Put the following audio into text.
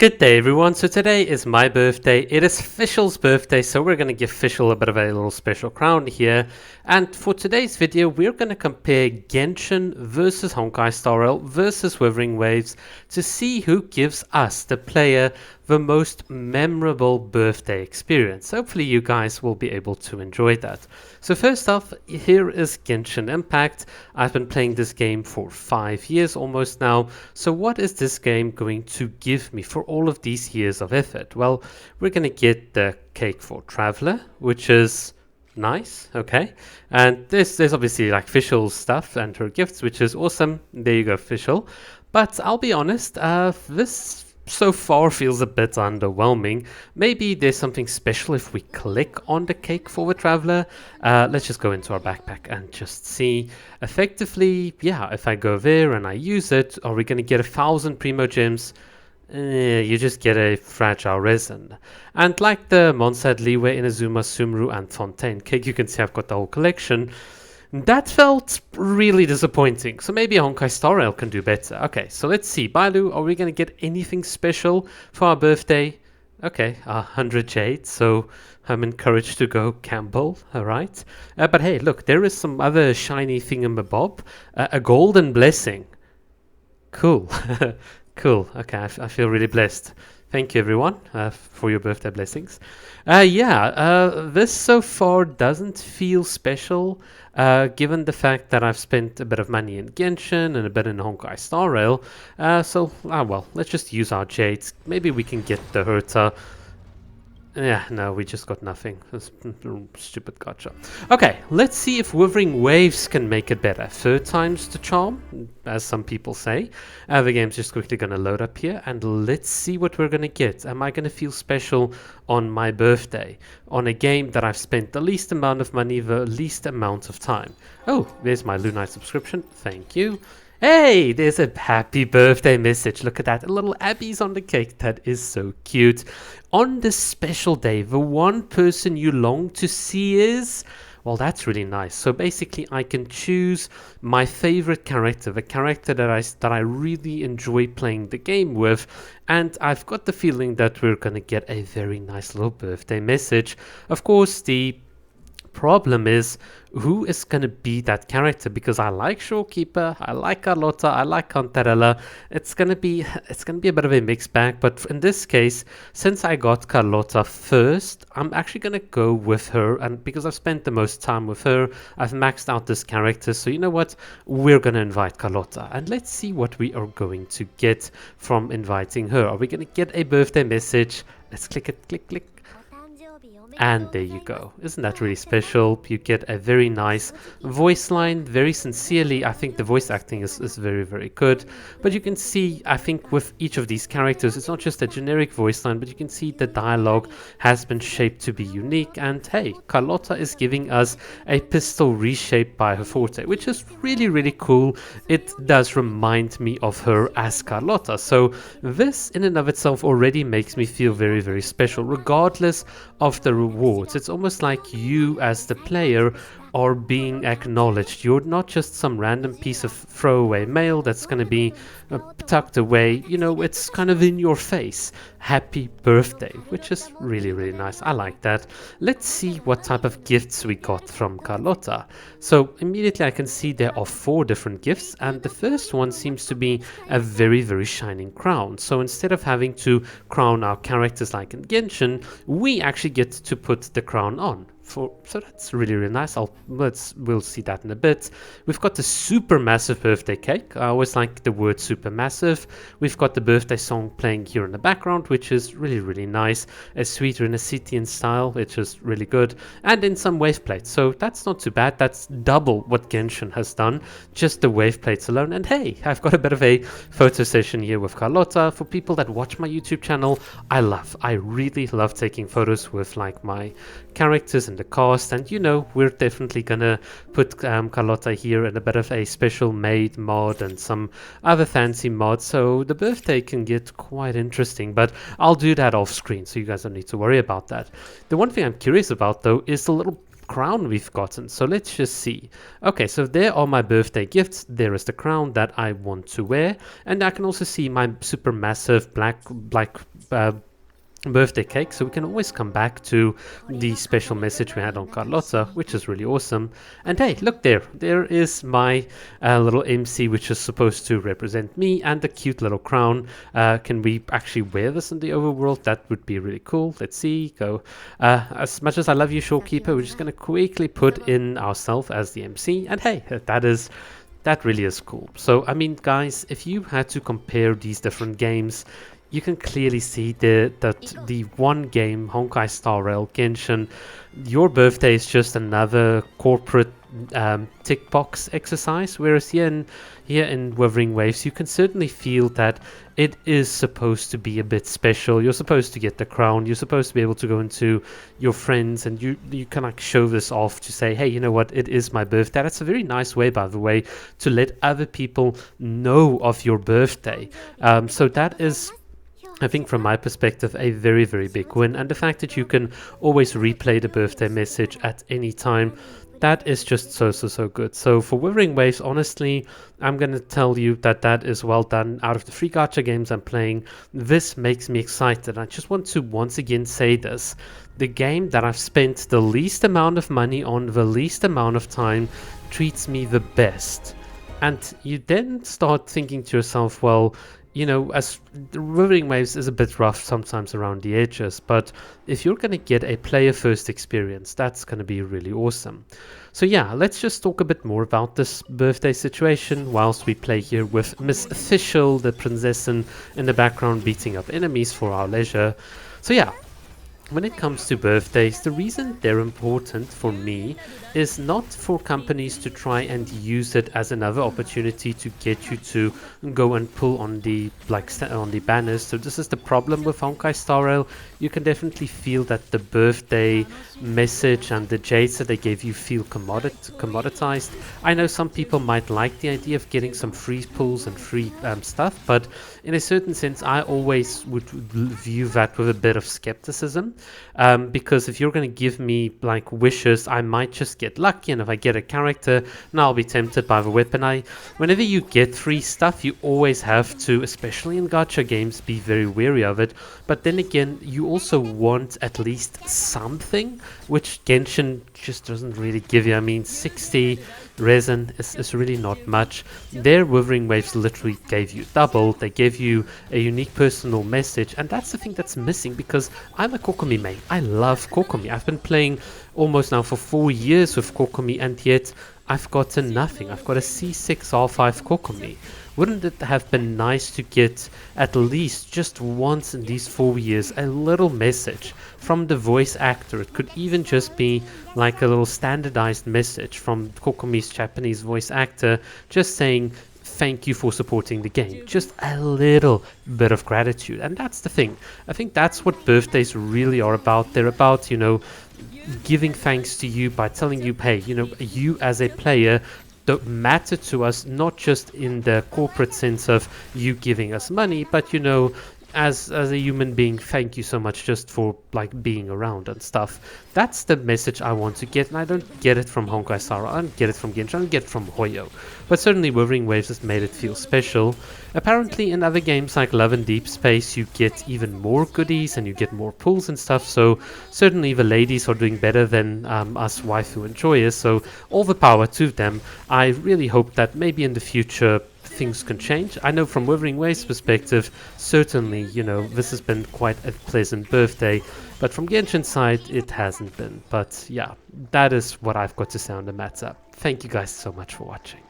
Good day everyone, so today is my birthday, it is Fischl's birthday, so we're going to give Fischl a bit of a little special crown here. And for today's video we're going to compare Genshin versus Honkai Star Rail versus Wuthering Waves to see who gives us, the player, the most memorable birthday experience. Hopefully you guys will be able to enjoy that. So first off, here is Genshin Impact. I've been playing this game for 5 years almost now. So what is this game going to give me for all of these years of effort? Well, we're going to get the cake for Traveler, which is nice, okay. And there's obviously like Fischl's stuff and her gifts, which is awesome. There you go, Fischl. But I'll be honest, this so far feels a bit underwhelming. Maybe there's something special if we click on the cake for the Traveler. Let's just go into our backpack and just see. Effectively, yeah, if I go there and I use it, are we going to get 1,000 Primo Gems? You just get a fragile resin. And like the Monsad, Leeway, Inazuma, Sumru and Fontaine cake, you can see I've got the whole collection. That felt really disappointing, so maybe Honkai Star Rail can do better. Okay, so let's see. Bailu, are we going to get anything special for our birthday? Okay, 100 jade, so I'm encouraged to go Campbell, alright. But hey, look, there is some other shiny thingamabob. A golden blessing. Cool. Cool, okay, I feel really blessed. Thank you everyone for your birthday blessings. This so far doesn't feel special given the fact that I've spent a bit of money in Genshin and a bit in Honkai Star Rail. Well, let's just use our jades. Maybe we can get the Herta. Yeah, no, we just got nothing. Stupid gotcha. Okay, let's see if Wuthering Waves can make it better. Third time's the charm, as some people say. The game's just quickly going to load up here, and let's see what we're going to get. Am I going to feel special on my birthday? On a game that I've spent the least amount of money, the least amount of time. Oh, there's my Lunite subscription. Thank you. Hey, there's a happy birthday message. Look at that. A little Abby's on the cake. That is so cute. On this special day, the one person you long to see is... Well, that's really nice. So basically, I can choose my favorite character, the character that I really enjoy playing the game with. And I've got the feeling that we're going to get a very nice little birthday message. Of course, the problem is who is going to be that character, because I like Shorekeeper, I like Carlotta, I like Cantarella. It's going to be a bit of a mixed bag, but in this case, since I got Carlotta first, I'm actually going to go with her, and because I've spent the most time with her, I've maxed out this character. So you know what, we're going to invite Carlotta, and let's see what we are going to get from inviting her. Are we going to get a birthday message? Let's click it, click. And there you go. Isn't that really special? You get a very nice voice line, very sincerely. I think the voice acting is very, very good. But you can see, I think with each of these characters, it's not just a generic voice line, but you can see the dialogue has been shaped to be unique. And hey, Carlotta is giving us a pistol reshaped by her forte, which is really, really cool. It does remind me of her as Carlotta. So this in and of itself already makes me feel very, very special, regardless of the rewards. It's almost like you as the player are being acknowledged. You're not just some random piece of throwaway mail that's going to be tucked away. You know, it's kind of in your face. Happy birthday, which is really, really nice. I like that. Let's see what type of gifts we got from Carlotta. So immediately I can see there are 4 different gifts, and the first one seems to be a very, very shining crown. So instead of having to crown our characters like in Genshin, we actually get to put the crown on. So that's really, really nice. We'll see that in a bit. We've got the super massive birthday cake. I always like the word super massive. We've got the birthday song playing here in the background, which is really, really nice. A sweet Renaissance style, which is really good. And in some wave plates. So that's not too bad. That's double what Genshin has done. Just the wave plates alone. And hey, I've got a bit of a photo session here with Carlotta. For people that watch my YouTube channel, I really love taking photos with like my characters and the cast, and you know, we're definitely gonna put Carlotta here in a bit of a special made mod and some other fancy mods, so the birthday can get quite interesting, but I'll do that off screen, so you guys don't need to worry about that. The one thing I'm curious about though is the little crown we've gotten. So let's just see. Okay, so there are my birthday gifts. There is the crown that I want to wear, and I can also see my super massive black birthday cake, so we can always come back to the special message we had on Carlotta, which is really awesome. And hey, look, there is my little MC, which is supposed to represent me, and the cute little crown. Can we actually wear this in the overworld? That would be really cool. Let's see, go. As much as I love you, Shopkeeper, we're just going to quickly put in ourselves as the MC, and hey, that really is cool. So, I mean, guys, if you had to compare these different games, you can clearly see that the one game, Honkai Star Rail, Genshin, your birthday is just another corporate tick box exercise, whereas here in Wuthering Waves, you can certainly feel that it is supposed to be a bit special. You're supposed to get the crown. You're supposed to be able to go into your friends, and you can like show this off to say, hey, you know what, it is my birthday. That's a very nice way, by the way, to let other people know of your birthday. So that is, I think, from my perspective, a very, very big win. And the fact that you can always replay the birthday message at any time, that is just so good. So for Wuthering Waves, honestly, I'm going to tell you that is well done. Out of the free gacha games I'm playing, this makes me excited. I just want to once again say this. The game that I've spent the least amount of money on, the least amount of time, treats me the best. And you then start thinking to yourself, well, you know, as the Wuthering Waves is a bit rough sometimes around the edges, but if you're going to get a player first experience, that's going to be really awesome. So yeah, let's just talk a bit more about this birthday situation whilst we play here with Miss Official, the princess in the background, beating up enemies for our leisure. So yeah, when it comes to birthdays, the reason they're important for me is not for companies to try and use it as another opportunity to get you to go and pull on the on the banners. So this is the problem with Honkai Star Rail. You can definitely feel that the birthday message and the jades that they gave you feel commoditized. I know some people might like the idea of getting some free pulls and free stuff, but in a certain sense, I always would view that with a bit of skepticism, because if you're going to give me like wishes, I might just get lucky, and if I get a character, now I'll be tempted by the weapon. Whenever you get free stuff, you always have to, especially in gacha games, be very wary of it. But then again, you also want at least something, which Genshin just doesn't really give you. I mean, 60 resin is really not much. Their Wuthering Waves literally gave you double. They gave you a unique personal message, and that's the thing that's missing, because I'm a Kokomi main. I love Kokomi. I've been playing almost now for 4 years with Kokomi, and yet I've gotten nothing. I've got a C6 R5 Kokomi. Wouldn't it have been nice to get at least just once in these 4 years a little message from the voice actor? It could even just be like a little standardized message from Kokomi's Japanese voice actor, just saying thank you for supporting the game. Just a little bit of gratitude. And that's the thing. I think that's what birthdays really are about. They're about, you know, giving thanks to you by telling you, hey, you know, you as a player don't matter to us, not just in the corporate sense of you giving us money, but, you know, as a human being, thank you so much just for like being around and stuff. That's the message I want to get, and I don't get it from Honkai Star Rail, I don't get it from Genshin, I don't get it from Hoyo. But certainly Wuthering Waves has made it feel special. Apparently in other games like Love and Deep Space, you get even more goodies and you get more pulls and stuff, so certainly the ladies are doing better than us waifu enjoyers, so all the power to them. I really hope that maybe in the future things can change. I know from Wuthering Waves' perspective, certainly, you know, this has been quite a pleasant birthday, but from Genshin's side, it hasn't been. But yeah, that is what I've got to say on the matter. Thank you guys so much for watching.